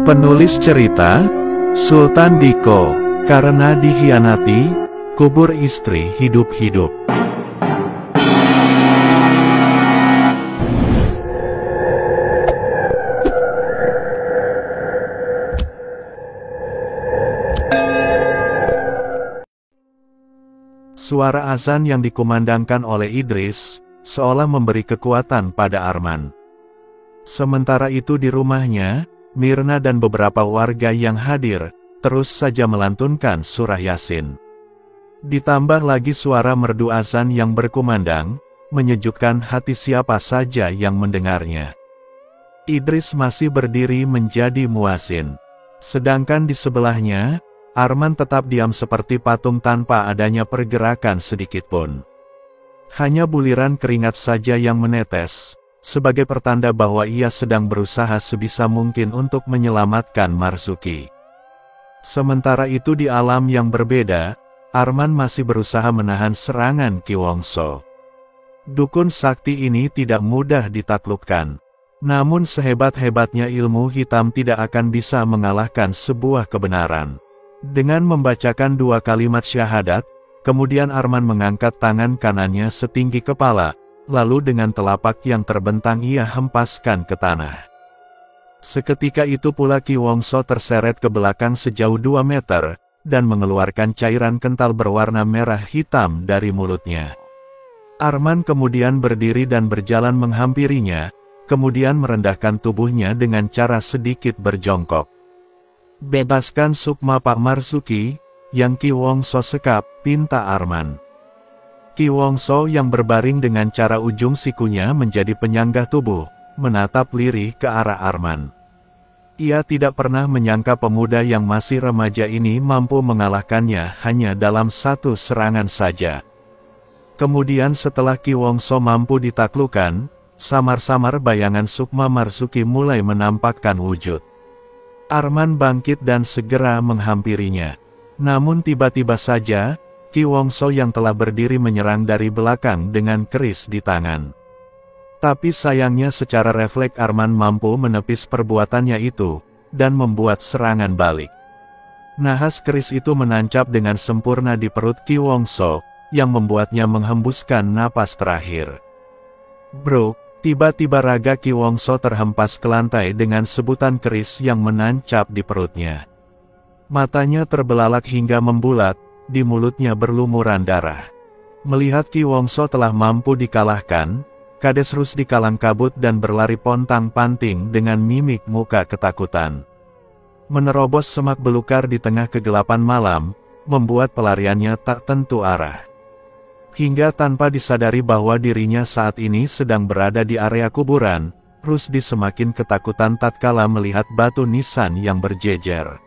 Penulis cerita, Sultan Diko, karena dikhianati, kubur istri hidup-hidup. Suara azan yang dikumandangkan oleh Idris, seolah memberi kekuatan pada Arman. Sementara itu di rumahnya, Mirna dan beberapa warga yang hadir, terus saja melantunkan surah Yasin. Ditambah lagi suara merdu azan yang berkumandang, menyejukkan hati siapa saja yang mendengarnya. Idris masih berdiri menjadi muazin. Sedangkan di sebelahnya, Arman tetap diam seperti patung tanpa adanya pergerakan sedikitpun. Hanya buliran keringat saja yang menetes, sebagai pertanda bahwa ia sedang berusaha sebisa mungkin untuk menyelamatkan Marzuki. Sementara itu di alam yang berbeda, Arman masih berusaha menahan serangan Ki Wongso. Dukun sakti ini tidak mudah ditaklukkan. Namun sehebat-hebatnya ilmu hitam tidak akan bisa mengalahkan sebuah kebenaran. Dengan membacakan 2 kalimat syahadat, kemudian Arman mengangkat tangan kanannya setinggi kepala, lalu dengan telapak yang terbentang ia hempaskan ke tanah. Seketika itu pula Ki Wongso terseret ke belakang sejauh 2 meter, dan mengeluarkan cairan kental berwarna merah hitam dari mulutnya. Arman kemudian berdiri dan berjalan menghampirinya, kemudian merendahkan tubuhnya dengan cara sedikit berjongkok. "Bebaskan Sukma Pak Marzuki, yang Ki Wongso sekap," pinta Arman. Ki Wongso yang berbaring dengan cara ujung sikunya menjadi penyanggah tubuh, menatap lirih ke arah Arman. Ia tidak pernah menyangka pemuda yang masih remaja ini mampu mengalahkannya hanya dalam 1 serangan saja. Kemudian setelah Ki Wongso mampu ditaklukkan, samar-samar bayangan Sukma Marzuki mulai menampakkan wujud. Arman bangkit dan segera menghampirinya. Namun tiba-tiba saja, Ki Wongso yang telah berdiri menyerang dari belakang dengan keris di tangan. Tapi sayangnya secara refleks Arman mampu menepis perbuatannya itu, dan membuat serangan balik. Nahas keris itu menancap dengan sempurna di perut Ki Wongso, yang membuatnya menghembuskan napas terakhir. Bruk, tiba-tiba raga Ki Wongso terhempas ke lantai dengan sebutan keris yang menancap di perutnya. Matanya terbelalak hingga membulat, di mulutnya berlumuran darah. Melihat Ki Wongso telah mampu dikalahkan, Kades Rusdi kalang kabut dan berlari pontang-panting dengan mimik muka ketakutan. Menerobos semak belukar di tengah kegelapan malam, membuat pelariannya tak tentu arah. Hingga tanpa disadari bahwa dirinya saat ini sedang berada di area kuburan, Rusdi semakin ketakutan tatkala melihat batu nisan yang berjejer.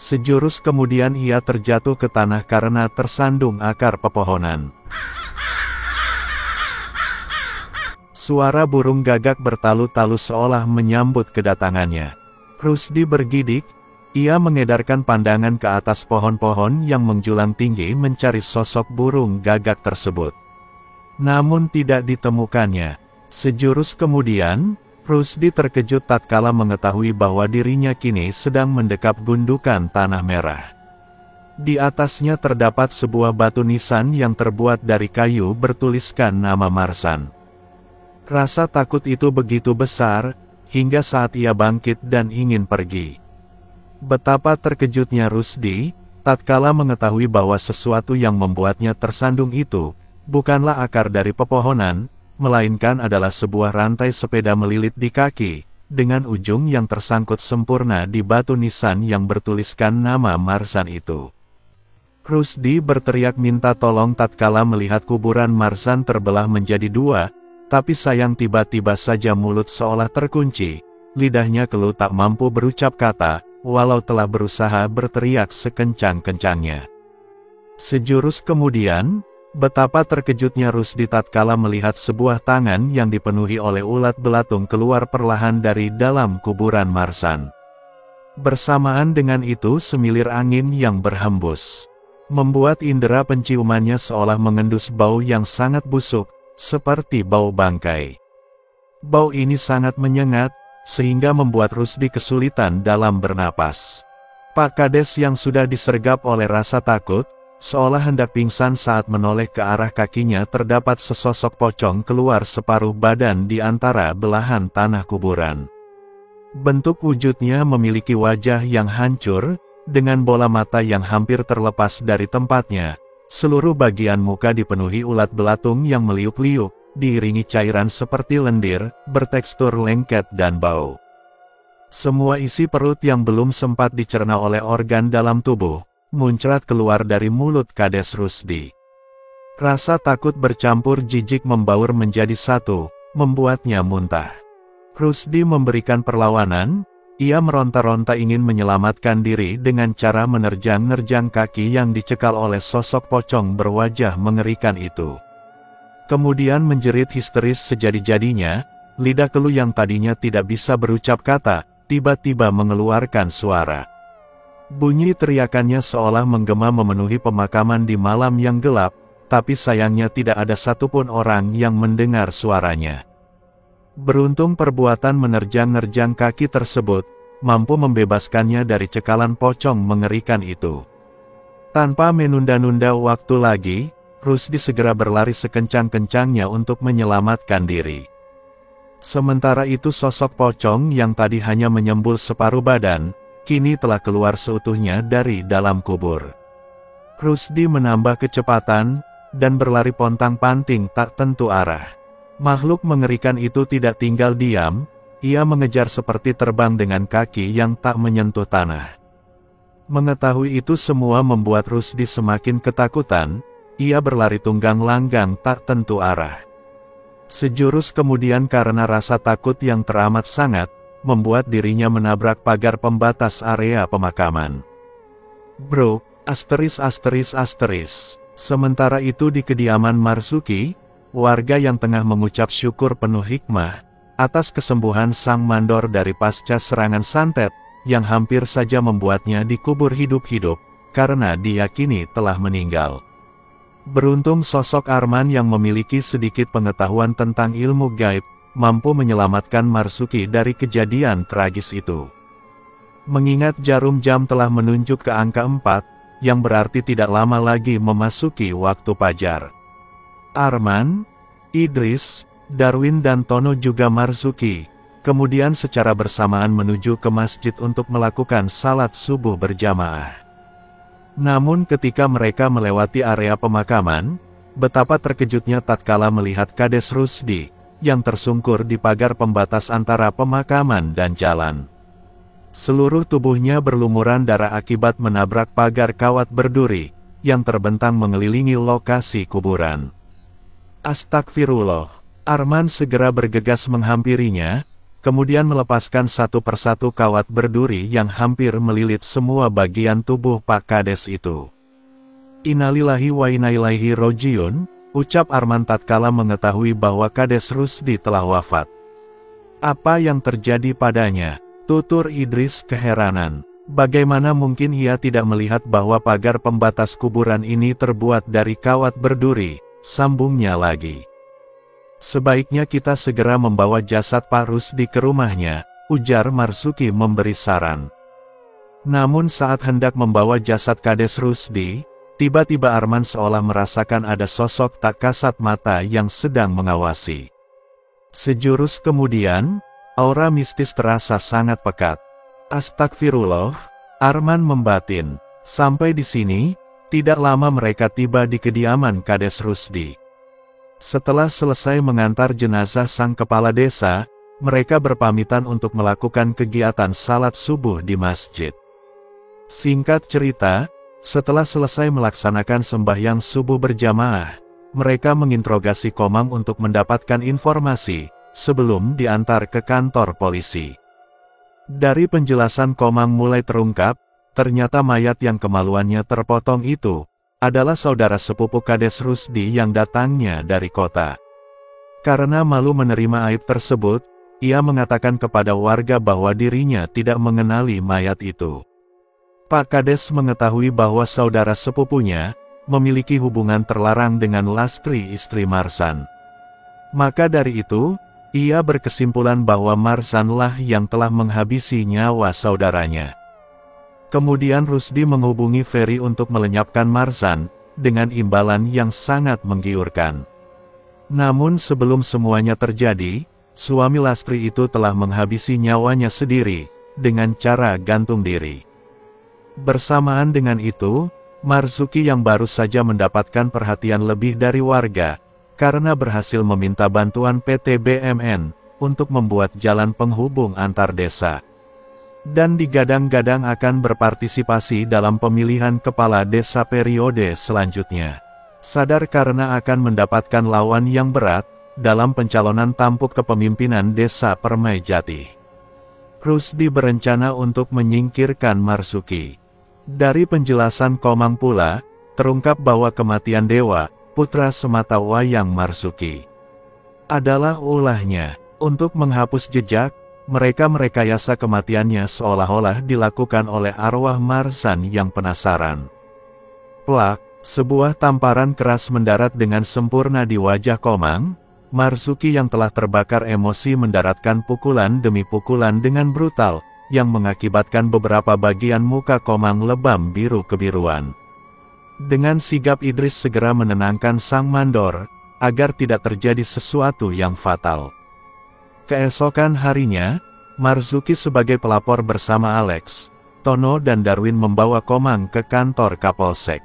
Sejurus kemudian ia terjatuh ke tanah karena tersandung akar pepohonan. Suara burung gagak bertalu-talu seolah menyambut kedatangannya. Rusdi bergidik, ia mengedarkan pandangan ke atas pohon-pohon yang menjulang tinggi mencari sosok burung gagak tersebut. Namun tidak ditemukannya. Sejurus kemudian, Rusdi terkejut tatkala mengetahui bahwa dirinya kini sedang mendekap gundukan tanah merah. Di atasnya terdapat sebuah batu nisan yang terbuat dari kayu bertuliskan nama Marsan. Rasa takut itu begitu besar, hingga saat ia bangkit dan ingin pergi. Betapa terkejutnya Rusdi, tatkala mengetahui bahwa sesuatu yang membuatnya tersandung itu, bukanlah akar dari pepohonan, melainkan adalah sebuah rantai sepeda melilit di kaki, dengan ujung yang tersangkut sempurna di batu nisan yang bertuliskan nama Marsan itu. Rusdi berteriak minta tolong tatkala melihat kuburan Marsan terbelah menjadi 2, tapi sayang tiba-tiba saja mulut seolah terkunci, lidahnya keluh tak mampu berucap kata, walau telah berusaha berteriak sekencang-kencangnya. Sejurus kemudian, betapa terkejutnya Rusdi tatkala melihat sebuah tangan yang dipenuhi oleh ulat belatung keluar perlahan dari dalam kuburan Marsan. Bersamaan dengan itu semilir angin yang berhembus, membuat indera penciumannya seolah mengendus bau yang sangat busuk, seperti bau bangkai. Bau ini sangat menyengat, sehingga membuat Rusdi kesulitan dalam bernapas. Pak Kades yang sudah disergap oleh rasa takut, seolah hendak pingsan saat menoleh ke arah kakinya terdapat sesosok pocong keluar separuh badan di antara belahan tanah kuburan. Bentuk wujudnya memiliki wajah yang hancur, dengan bola mata yang hampir terlepas dari tempatnya. Seluruh bagian muka dipenuhi ulat belatung yang meliuk-liuk, diiringi cairan seperti lendir, bertekstur lengket dan bau. Semua isi perut yang belum sempat dicerna oleh organ dalam tubuh, muncrat keluar dari mulut Kades Rusdi. Rasa takut bercampur jijik membaur menjadi satu, membuatnya muntah. Rusdi memberikan perlawanan. Ia meronta-ronta ingin menyelamatkan diri dengan cara menerjang-nerjang kaki yang dicekal oleh sosok pocong berwajah mengerikan itu. Kemudian menjerit histeris sejadi-jadinya, lidah keluh yang tadinya tidak bisa berucap kata, tiba-tiba mengeluarkan suara. Bunyi teriakannya seolah menggema memenuhi pemakaman di malam yang gelap, tapi sayangnya tidak ada satupun orang yang mendengar suaranya. Beruntung perbuatan menerjang-nerjang kaki tersebut, mampu membebaskannya dari cekalan pocong mengerikan itu. Tanpa menunda-nunda waktu lagi, Rusdi segera berlari sekencang-kencangnya untuk menyelamatkan diri. Sementara itu sosok pocong yang tadi hanya menyembul separuh badan, kini telah keluar seutuhnya dari dalam kubur. Rusdi menambah kecepatan, dan berlari pontang-panting tak tentu arah. Makhluk mengerikan itu tidak tinggal diam, ia mengejar seperti terbang dengan kaki yang tak menyentuh tanah. Mengetahui itu semua membuat Rusdi semakin ketakutan, ia berlari tunggang langgang tak tentu arah. Sejurus kemudian karena rasa takut yang teramat sangat, membuat dirinya menabrak pagar pembatas area pemakaman. Bro, asteris. Sementara itu di kediaman Marzuki, warga yang tengah mengucap syukur penuh hikmah, atas kesembuhan sang mandor dari pasca serangan santet, yang hampir saja membuatnya dikubur hidup-hidup, karena diyakini telah meninggal. Beruntung sosok Arman yang memiliki sedikit pengetahuan tentang ilmu gaib, mampu menyelamatkan Marzuki dari kejadian tragis itu. Mengingat jarum jam telah menunjuk ke angka 4, yang berarti tidak lama lagi memasuki waktu fajar. Arman, Idris, Darwin dan Tono juga Marzuki, kemudian secara bersamaan menuju ke masjid untuk melakukan salat subuh berjamaah. Namun ketika mereka melewati area pemakaman, betapa terkejutnya tatkala melihat Kades Rusdi, yang tersungkur di pagar pembatas antara pemakaman dan jalan. Seluruh tubuhnya berlumuran darah akibat menabrak pagar kawat berduri, yang terbentang mengelilingi lokasi kuburan. Astagfirullah, Arman segera bergegas menghampirinya, kemudian melepaskan satu persatu kawat berduri yang hampir melilit semua bagian tubuh Pak Kades itu. Innalillahi wa inna ilaihi rojiun, ucap Arman tatkala mengetahui bahwa Kades Rusdi telah wafat. Apa yang terjadi padanya? Tutur Idris keheranan. Bagaimana mungkin ia tidak melihat bahwa pagar pembatas kuburan ini terbuat dari kawat berduri, sambungnya lagi. Sebaiknya kita segera membawa jasad Pak Rusdi ke rumahnya, ujar Marzuki memberi saran. Namun saat hendak membawa jasad Kades Rusdi, tiba-tiba Arman seolah merasakan ada sosok tak kasat mata yang sedang mengawasi. Sejurus kemudian, aura mistis terasa sangat pekat. Astagfirullah, Arman membatin. Sampai di sini, tidak lama mereka tiba di kediaman Kades Rusdi. Setelah selesai mengantar jenazah sang kepala desa, mereka berpamitan untuk melakukan kegiatan salat subuh di masjid. Singkat cerita, setelah selesai melaksanakan sembahyang subuh berjamaah, mereka menginterogasi Komang untuk mendapatkan informasi, sebelum diantar ke kantor polisi. Dari penjelasan Komang mulai terungkap, ternyata mayat yang kemaluannya terpotong itu, adalah saudara sepupu Kades Rusdi yang datangnya dari kota. Karena malu menerima aib tersebut, ia mengatakan kepada warga bahwa dirinya tidak mengenali mayat itu. Pak Kades mengetahui bahwa saudara sepupunya, memiliki hubungan terlarang dengan Lastri istri Marsan. Maka dari itu, Ia berkesimpulan bahwa Marzanlah yang telah menghabisi nyawa saudaranya. Kemudian Rusdi menghubungi Ferry untuk melenyapkan Marzan, dengan imbalan yang sangat menggiurkan. Namun sebelum semuanya terjadi, suami Lastri itu telah menghabisi nyawanya sendiri, dengan cara gantung diri. Bersamaan dengan itu, Marzuki yang baru saja mendapatkan perhatian lebih dari warga, karena berhasil meminta bantuan PT BMN, untuk membuat jalan penghubung antar desa. Dan digadang-gadang akan berpartisipasi dalam pemilihan kepala desa periode selanjutnya. Sadar karena akan mendapatkan lawan yang berat, dalam pencalonan tampuk kepemimpinan desa Permai Jati. Rusdi berencana untuk menyingkirkan Marzuki. Dari penjelasan Komang pula, terungkap bahwa kematian Dewa, putra semata wayang Marzuki, adalah ulahnya. Untuk menghapus jejak, mereka merekayasa kematiannya seolah-olah dilakukan oleh arwah Marzan yang penasaran. Plak, sebuah tamparan keras mendarat dengan sempurna di wajah Komang. Marzuki yang telah terbakar emosi mendaratkan pukulan demi pukulan dengan brutal, yang mengakibatkan beberapa bagian muka Komang lebam biru kebiruan. Dengan sigap Idris segera menenangkan sang mandor, agar tidak terjadi sesuatu yang fatal. Keesokan harinya, Marzuki sebagai pelapor bersama Alex, Tono dan Darwin membawa Komang ke kantor Kapolsek.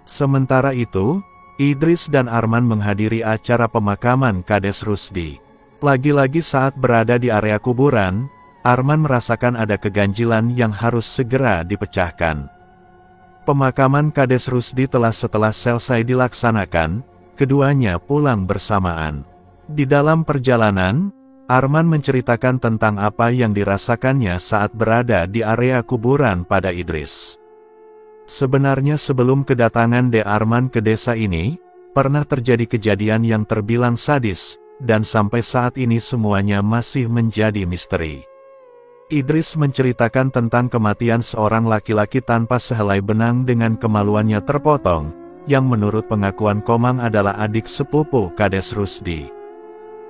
Sementara itu, Idris dan Arman menghadiri acara pemakaman Kades Rusdi. Lagi-lagi saat berada di area kuburan, Arman merasakan ada keganjilan yang harus segera dipecahkan. Pemakaman Kades Rusdi setelah selesai dilaksanakan, keduanya pulang bersamaan. Di dalam perjalanan, Arman menceritakan tentang apa yang dirasakannya saat berada di area kuburan pada Idris. Sebenarnya sebelum kedatangan De Arman ke desa ini, pernah terjadi kejadian yang terbilang sadis, dan sampai saat ini semuanya masih menjadi misteri. Idris menceritakan tentang kematian seorang laki-laki tanpa sehelai benang dengan kemaluannya terpotong, yang menurut pengakuan Komang adalah adik sepupu Kades Rusdi.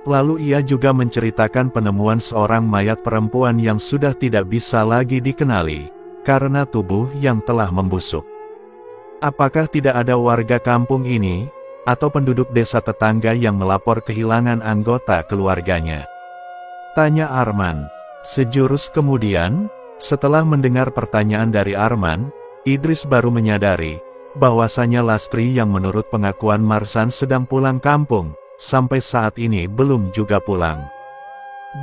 Lalu ia juga menceritakan penemuan seorang mayat perempuan yang sudah tidak bisa lagi dikenali, karena tubuh yang telah membusuk. Apakah tidak ada warga kampung ini, atau penduduk desa tetangga yang melapor kehilangan anggota keluarganya? Tanya Arman. Sejurus kemudian, setelah mendengar pertanyaan dari Arman, Idris baru menyadari, bahwasanya Lastri yang menurut pengakuan Marzan sedang pulang kampung, sampai saat ini belum juga pulang.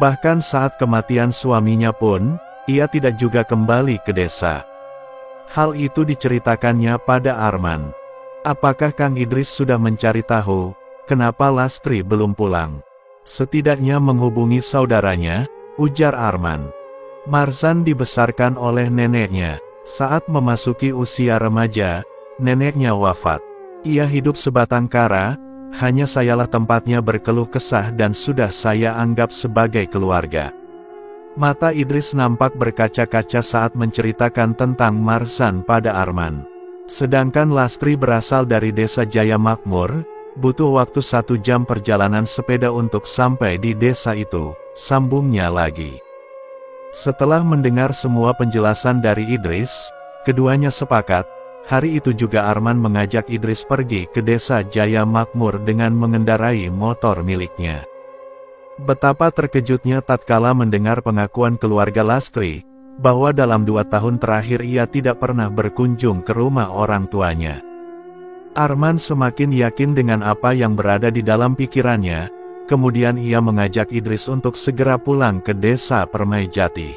Bahkan saat kematian suaminya pun, ia tidak juga kembali ke desa. Hal itu diceritakannya pada Arman. Apakah Kang Idris sudah mencari tahu, kenapa Lastri belum pulang? Setidaknya menghubungi saudaranya, ujar Arman. Marzan dibesarkan oleh neneknya. Saat memasuki usia remaja, neneknya wafat. Ia hidup sebatang kara, hanya sayalah tempatnya berkeluh kesah dan sudah saya anggap sebagai keluarga. Mata Idris nampak berkaca-kaca saat menceritakan tentang Marzan pada Arman. Sedangkan Lastri berasal dari desa Jaya Makmur, butuh waktu 1 jam perjalanan sepeda untuk sampai di desa itu, sambungnya lagi. Setelah mendengar semua penjelasan dari Idris, keduanya sepakat, hari itu juga Arman mengajak Idris pergi ke desa Jaya Makmur dengan mengendarai motor miliknya. Betapa terkejutnya tatkala mendengar pengakuan keluarga Lastri, bahwa dalam 2 tahun terakhir ia tidak pernah berkunjung ke rumah orang tuanya. Arman semakin yakin dengan apa yang berada di dalam pikirannya, kemudian ia mengajak Idris untuk segera pulang ke desa Permai Jati.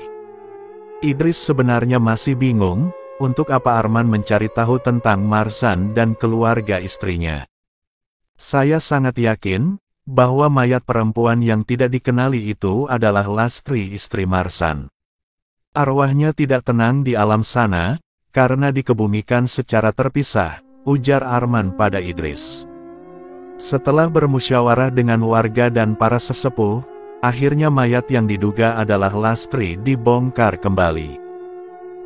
Idris sebenarnya masih bingung, untuk apa Arman mencari tahu tentang Marzan dan keluarga istrinya. Saya sangat yakin, bahwa mayat perempuan yang tidak dikenali itu adalah Lastri istri Marzan. Arwahnya tidak tenang di alam sana, karena dikebumikan secara terpisah, ujar Arman pada Idris. Setelah bermusyawarah dengan warga dan para sesepuh, akhirnya mayat yang diduga adalah Lastri dibongkar kembali.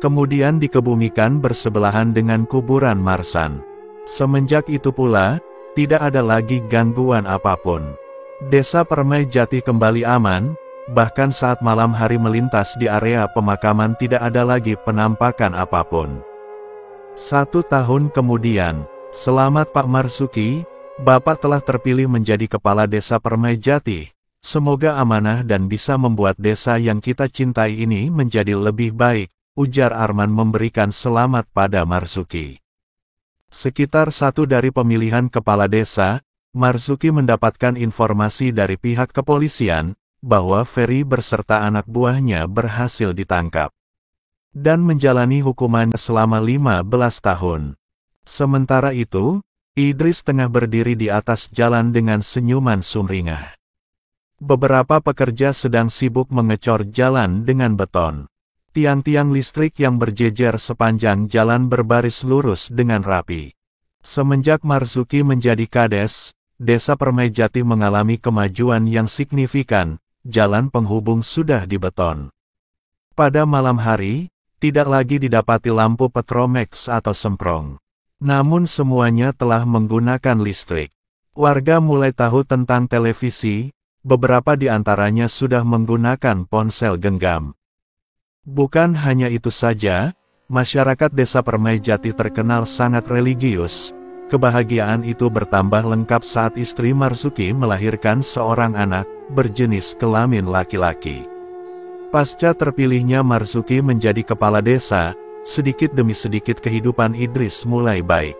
Kemudian dikebumikan bersebelahan dengan kuburan Marzan. Semenjak itu pula, tidak ada lagi gangguan apapun. Desa Permai Jati kembali aman, bahkan saat malam hari melintas di area pemakaman tidak ada lagi penampakan apapun. 1 tahun kemudian, selamat Pak Marzuki, Bapak telah terpilih menjadi Kepala Desa Permai Jati. Semoga amanah dan bisa membuat desa yang kita cintai ini menjadi lebih baik, ujar Arman memberikan selamat pada Marzuki. Sekitar 1 dari pemilihan kepala desa, Marzuki mendapatkan informasi dari pihak kepolisian, bahwa Ferry beserta anak buahnya berhasil ditangkap dan menjalani hukuman selama 15 tahun. Sementara itu, Idris tengah berdiri di atas jalan dengan senyuman sumringah. Beberapa pekerja sedang sibuk mengecor jalan dengan beton. Tiang-tiang listrik yang berjejer sepanjang jalan berbaris lurus dengan rapi. Semenjak Marzuki menjadi kades, Desa Permai Jati mengalami kemajuan yang signifikan, jalan penghubung sudah dibeton. Pada malam hari, tidak lagi didapati lampu petromax atau semprong. Namun semuanya telah menggunakan listrik. Warga mulai tahu tentang televisi, beberapa di antaranya sudah menggunakan ponsel genggam. Bukan hanya itu saja, masyarakat Desa Permai Jati terkenal sangat religius. Kebahagiaan itu bertambah lengkap saat istri Marzuki melahirkan seorang anak, berjenis kelamin laki-laki. Pasca terpilihnya Marzuki menjadi kepala desa, sedikit demi sedikit kehidupan Idris mulai baik.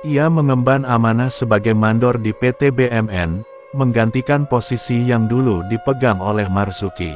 Ia mengemban amanah sebagai mandor di PT BMN, menggantikan posisi yang dulu dipegang oleh Marzuki.